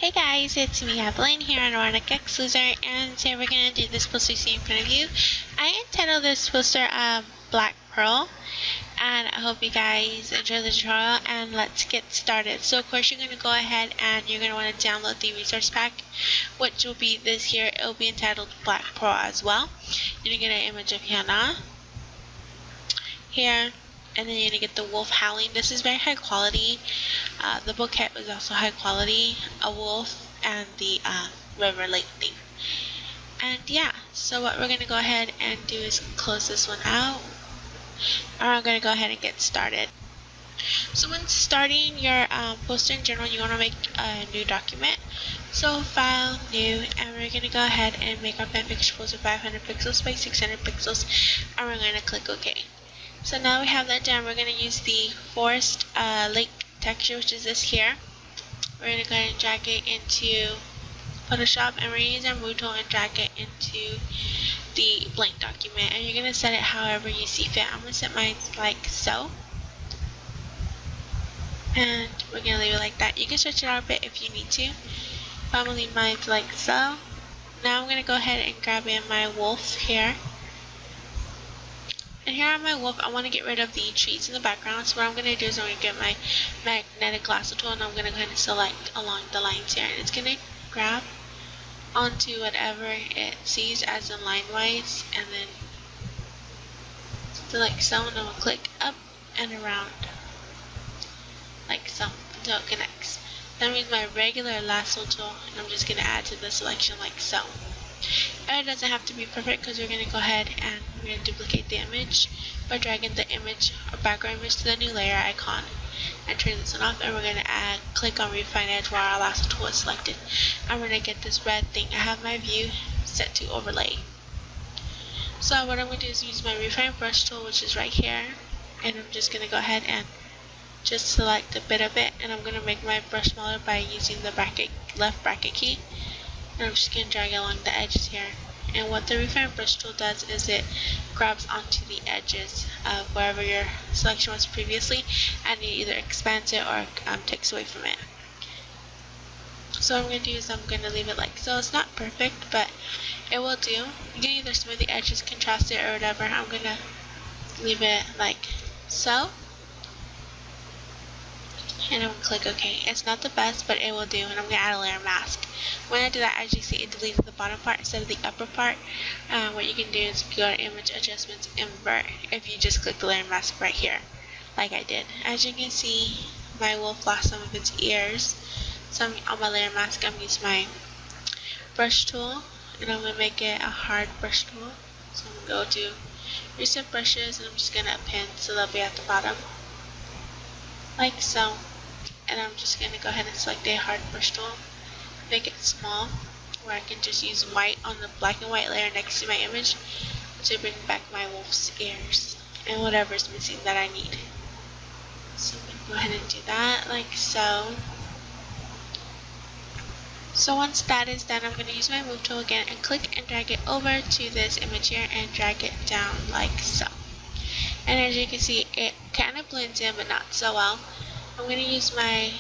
Hey guys, it's me, Evelyn, here on Erotic X Loser, and today we're going to do this poster you see in front of you. I entitled this poster Black Pearl, and I hope you guys enjoy the tutorial, and let's get started. So of course you're going to go ahead and you're going to want to download the resource pack, which will be this here. It will be entitled Black Pearl as well. You're going to get an image of Hyun-a here. And then you're going to get the wolf howling. This is very high quality. The bouquet is also high quality. A wolf and the river lake thing. And yeah, so what we're going to go ahead and do is close this one out. And we're going to go ahead and get started. So when starting your poster in general, you want to make a new document. So file, new, and we're going to go ahead and make our fanfiction poster 500 pixels by 600 pixels. And we're going to click OK. So now we have that done. We're going to use the forest lake texture, which is this here. We're going to go ahead and drag it into Photoshop, and we're going to use our move tool and drag it into the blank document. And you're going to set it however you see fit. I'm going to set mine like so. And we're going to leave it like that. You can stretch it out a bit if you need to. But I'm going to leave mine like so. Now I'm going to go ahead and grab in my wolf here. And here on my wolf, I want to get rid of the trees in the background. So what I'm going to do is I'm going to get my magnetic lasso tool, and I'm going to go ahead and select along the lines here. And it's going to grab onto whatever it sees as in line wise, and then select so, and I'm going to click up and around like so until it connects. Then I'm using my regular lasso tool, and I'm just going to add to the selection like so. And it doesn't have to be perfect because we're going to go ahead and we're going to duplicate the image by dragging the image or background image to the new layer icon and turn this one off, and we're going to click on refine edge while our lasso tool is selected. I'm going to get this red thing. I have my view set to overlay. So what I'm going to do is use my refine brush tool, which is right here, and I'm just going to go ahead and just select a bit of it, and I'm going to make my brush smaller by using the left bracket key. And I'm just going to drag along the edges here. And what the refine brush tool does is it grabs onto the edges of wherever your selection was previously, and it either expands it or takes away from it. So what I'm going to do is I'm going to leave it like so. It's not perfect, but it will do. You can either smooth the edges, contrast it, or whatever. I'm going to leave it like so. And I'm going to click OK. It's not the best, but it will do, and I'm going to add a layer mask. When I do that, as you see, it deleted the bottom part instead of the upper part. What you can do is go to Image Adjustments, Invert, if you just click the layer mask right here, like I did. As you can see, my wolf lost some of its ears. So on my layer mask, I'm using my brush tool, and I'm going to make it a hard brush tool. So I'm going to go to Recent Brushes, and I'm just going to append so they'll be at the bottom, like so. And I'm just going to go ahead and select a hard brush tool, make it small, where I can just use white on the black and white layer next to my image to bring back my wolf's ears and whatever is missing that I need. So I'm going to go ahead and do that like so. So once that is done, I'm going to use my move tool again and click and drag it over to this image here and drag it down like so. And as you can see, it kind of blends in, but not so well. I'm going to use my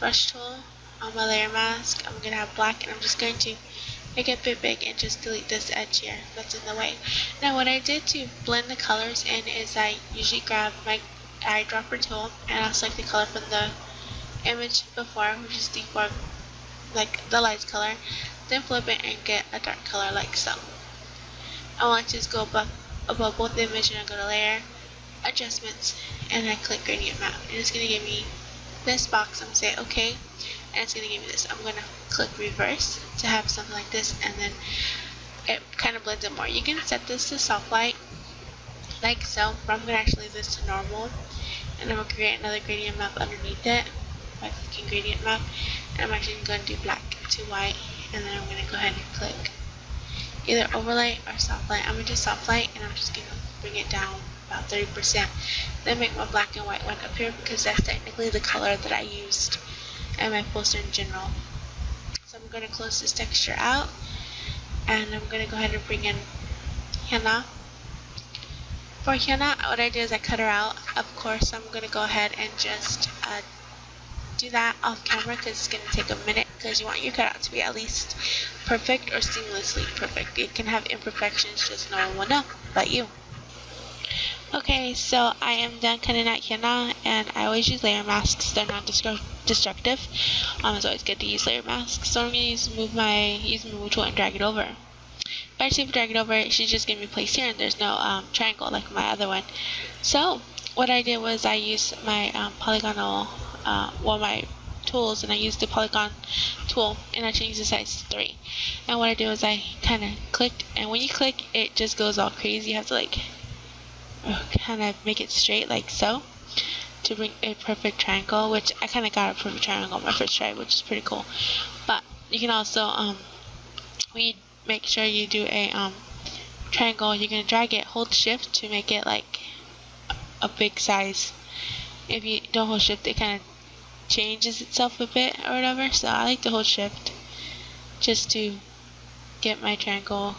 brush tool on my layer mask. I'm going to have black, and I'm just going to make it a bit big and just delete this edge here that's in the way. Now what I did to blend the colors in is I usually grab my eyedropper tool, and I'll select the color from the image before, which is the the light color, then flip it and get a dark color like so. I want to just go above both the image, and I go to Layer, Adjustments, and I click Gradient Map. And it's going to give me this box. I'm going to say OK, and it's going to give me this. I'm going to click Reverse to have something like this, and then it kind of blends it more. You can set this to soft light like so, but I'm going to actually leave this to normal, and I'm going to create another gradient map underneath it by clicking Gradient Map, and I'm actually going to do black to white, and then I'm going to go ahead and click either overlay or soft light. I'm going to do soft light, and I'm just going to bring it down about 30%. Then make my black and white one appear, because that's technically the color that I used in my poster in general. So I'm going to close this texture out, and I'm going to go ahead and bring in Hyun-a. For Hyun-a, what I did is I cut her out, of course. So I'm going to go ahead and just do that off camera because it's going to take a minute, because you want your cutout to be at least perfect or seamlessly perfect. It can have imperfections, just no one will know but you. Okay, so I am done cutting out Hyun-a, and I always use layer masks. They're non-destructive. It's always good to use layer masks. So I'm going to use my move tool and drag it over. If I just drag it over, it should just give me place here, and there's no triangle like my other one. So what I did was I used my polygonal, my tools, and I used the polygon tool, and I changed the size to 3. And what I did was I kind of clicked, and when you click, it just goes all crazy. You have to like kind of make it straight like so to bring a perfect triangle, which I kind of got a perfect triangle on my first try, which is pretty cool. But you can also when you make sure you do a triangle, you're going to drag it, hold shift to make it like a big size. If you don't hold shift, it kind of changes itself a bit or whatever, so I like to hold shift just to get my triangle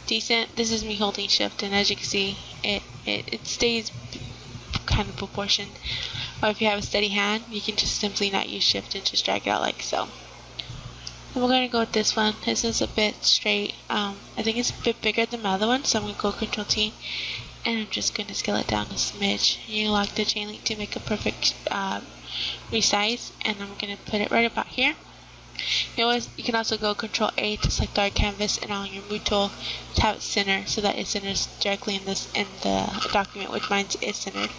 decent. This is me holding shift, and as you can see, it stays kind of proportioned. Or if you have a steady hand, you can just simply not use shift and just drag it out like so. And we're going to go with this one. This is a bit straight. I think it's a bit bigger than my other one, so I'm going to go Control T, and I'm just going to scale it down a smidge. You lock the chain link to make a perfect resize, and I'm going to put it right about here. You can also go Control A to select our canvas, and on your move tool to have it center so that it centers directly in the document, which mine is centered,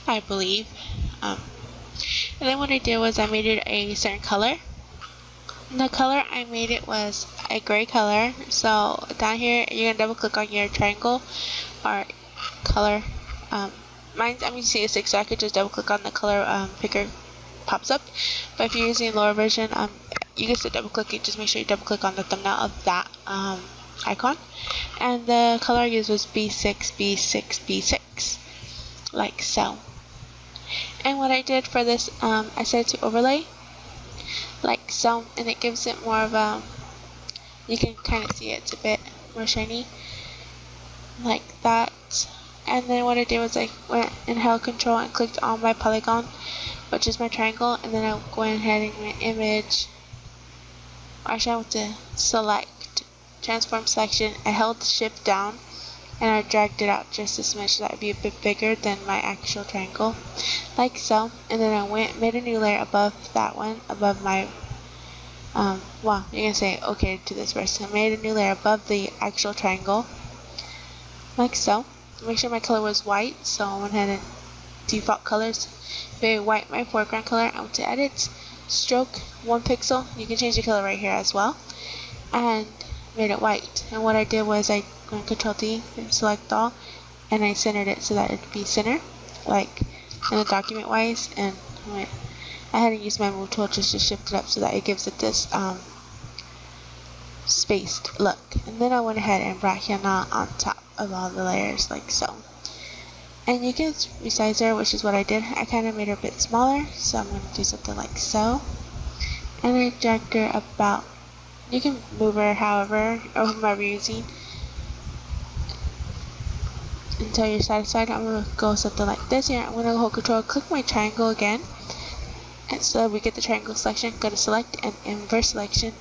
I believe. And then what I did was I made it a certain color. And the color I made it was a gray color. So down here you're gonna double click on your triangle or color. I'm using a 6, so I could just double click on the color picker pops up. But if you're using a lower version, you can still double click it. Just make sure you double click on the thumbnail of that icon. And the color I used was B6, B6, B6, like so. And what I did for this, I set it to overlay, like so, and it gives it more of a, you can kind of see it's a bit more shiny, like that. And then what I did was I went and held Control and clicked on my polygon, which is my triangle, and then I went ahead and my image. Actually, I went to select, transform selection. I held the shift down, and I dragged it out just as much so that would be a bit bigger than my actual triangle, like so. And then I made a new layer above that one, above my, well, you're gonna say okay to this first. I made a new layer above the actual triangle, like so. Make sure my color was white, so I went ahead and default colors, very white, my foreground color. I went to edit, stroke 1 pixel. You can change the color right here as well, and made it white. And what I did was I went Control D and select all, and I centered it so that it'd be center, like in the document wise. And I had to use my move tool just to shift it up so that it gives it this spaced look. And then I went ahead and brought Hyun-a on top of all the layers, like so. And you can resize her, which is what I did. I kind of made her a bit smaller, so I'm going to do something like so. And I dragged her about, you can move her however, or whomever you're using, until you're satisfied. I'm going to go something like this here. I'm going to hold Control, click my triangle again, and so we get the triangle selection. Go to select and inverse selection.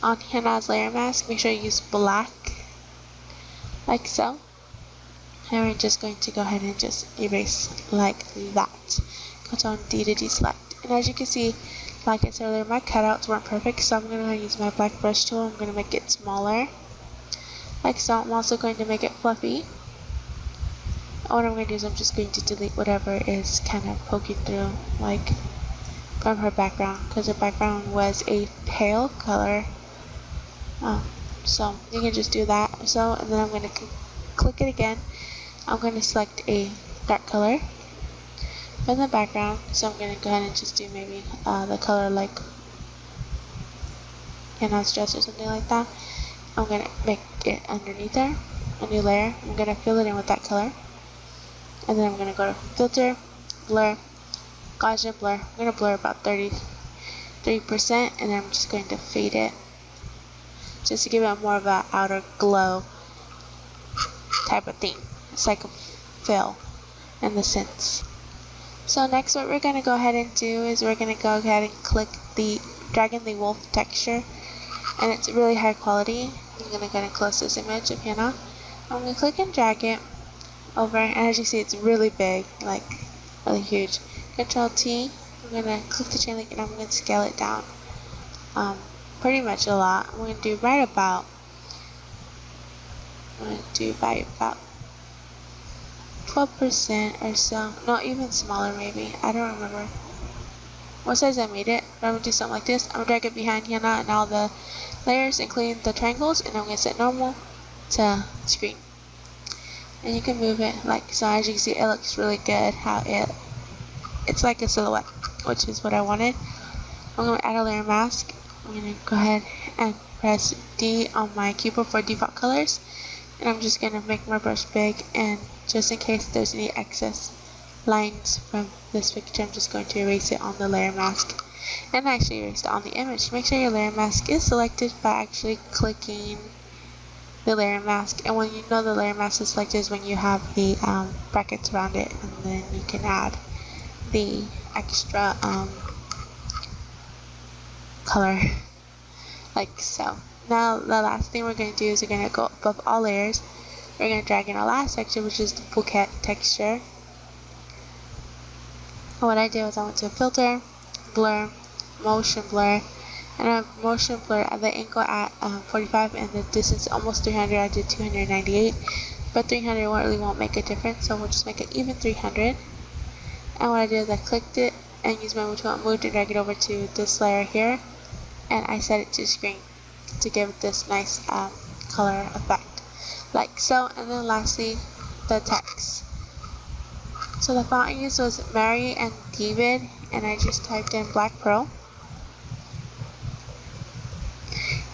On Hyun-a's layer mask, make sure you use black, like so. And we're just going to go ahead and just erase like that. Control D to deselect. And as you can see, like I said earlier, my cutouts weren't perfect, so I'm going to use my black brush tool. I'm going to make it smaller, like so. I'm also going to make it fluffy. What I'm going to do is I'm just going to delete whatever is kind of poking through, like from her background, because her background was a pale color. So you can just do that. So, and then I'm going to click it again. I'm going to select a dark color from the background. So I'm going to go ahead and just do maybe the color like Hyun-a's dress or something like that. I'm going to make it underneath there, a new layer. I'm going to fill it in with that color. And then I'm going to go to filter, blur, Gaussian blur. I'm going to blur about 33%, and then I'm just going to fade it, just to give it more of an outer glow type of thing. It's like a fill in the sense. So next what we're going to go ahead and do is we're going to go ahead and drag in the wolf texture, and it's really high quality. I'm going to go ahead and close this image of Hyun-a. I'm going to click and drag it over, and as you see it's really big, like really huge. Control T, I'm going to click the chain link and I'm going to scale it down pretty much a lot. I'm going to do by about 12% or so, no, even smaller maybe, I don't remember what size I made it, but I'm going to do something like this. I'm going to drag it behind Hyun-a and all the layers, including the triangles, and I'm going to set normal to screen. And you can move it like so. As you can see, it looks really good how it's like a silhouette, which is what I wanted. I'm going to add a layer mask. I'm going to go ahead and press D on my keyboard for default colors, and I'm just going to make my brush big, and just in case there's any excess lines from this picture, I'm just going to erase it on the layer mask, and actually erase it on the image. Make sure your layer mask is selected by actually clicking the layer mask, and when you know the layer mask is selected is when you have the brackets around it, and then you can add the extra color like so. Now the last thing we're going to do is we're going to go above all layers. We're going to drag in our last texture, which is the bouquet texture. And what I did was I went to filter, blur, motion blur, and I motion blur at the angle at 45 and the distance almost 300. I did 298, but 300 really won't make a difference, so we'll just make it even 300. And what I did is I clicked it and used my move tool and moved and drag it over to this layer here, and I set it to screen to give it this nice color effect like so. And then lastly, the text. So the font I used was Mary and David, and I just typed in black pearl,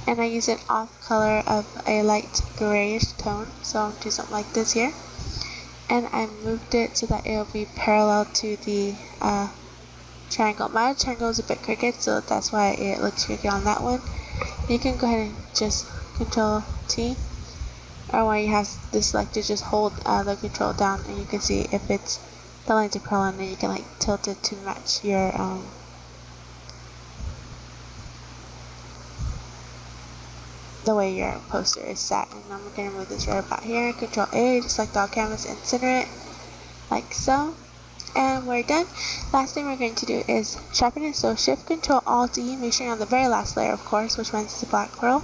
and I used an off color of a light grayish tone, so I'll do something like this here, and I moved it so that it will be parallel to the triangle. My triangle is a bit crooked, so that's why it looks crooked on that one. You can go ahead and just Control T, or when you have this selected, just hold the control down, and you can see if it's the lines are parallel, and then you can like tilt it to match your the way your poster is set. And I'm going to move this right about here, Control A, just select all canvas and center it like so. And we're done. Last thing we're going to do is sharpen it, so Shift Control Alt E, make sure you're on the very last layer, of course, which runs the black pearl.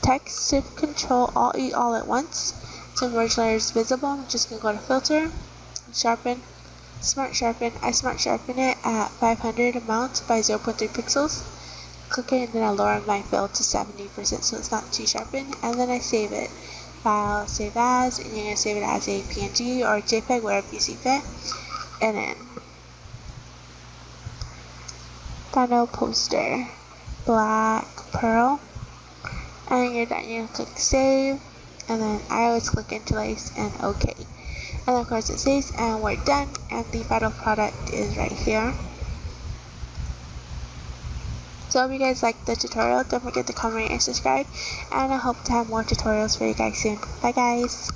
Text, Shift Control Alt E all at once to merge layers visible. I'm just going to go to Filter, Sharpen, Smart Sharpen. I Smart Sharpen it at 500 amount by 0.3 pixels. Click it, and then I lower my fill to 70% so it's not too sharpened, and then I save it. File, Save As, and you're going to save it as a PNG or JPEG, wherever you see fit. And then final poster, black pearl, and you're done. You click save, and then I always click interlace and OK, and then of course it saves, and we're done. And the final product is right here. So if you guys liked the tutorial, don't forget to comment and subscribe, and I hope to have more tutorials for you guys soon. Bye guys.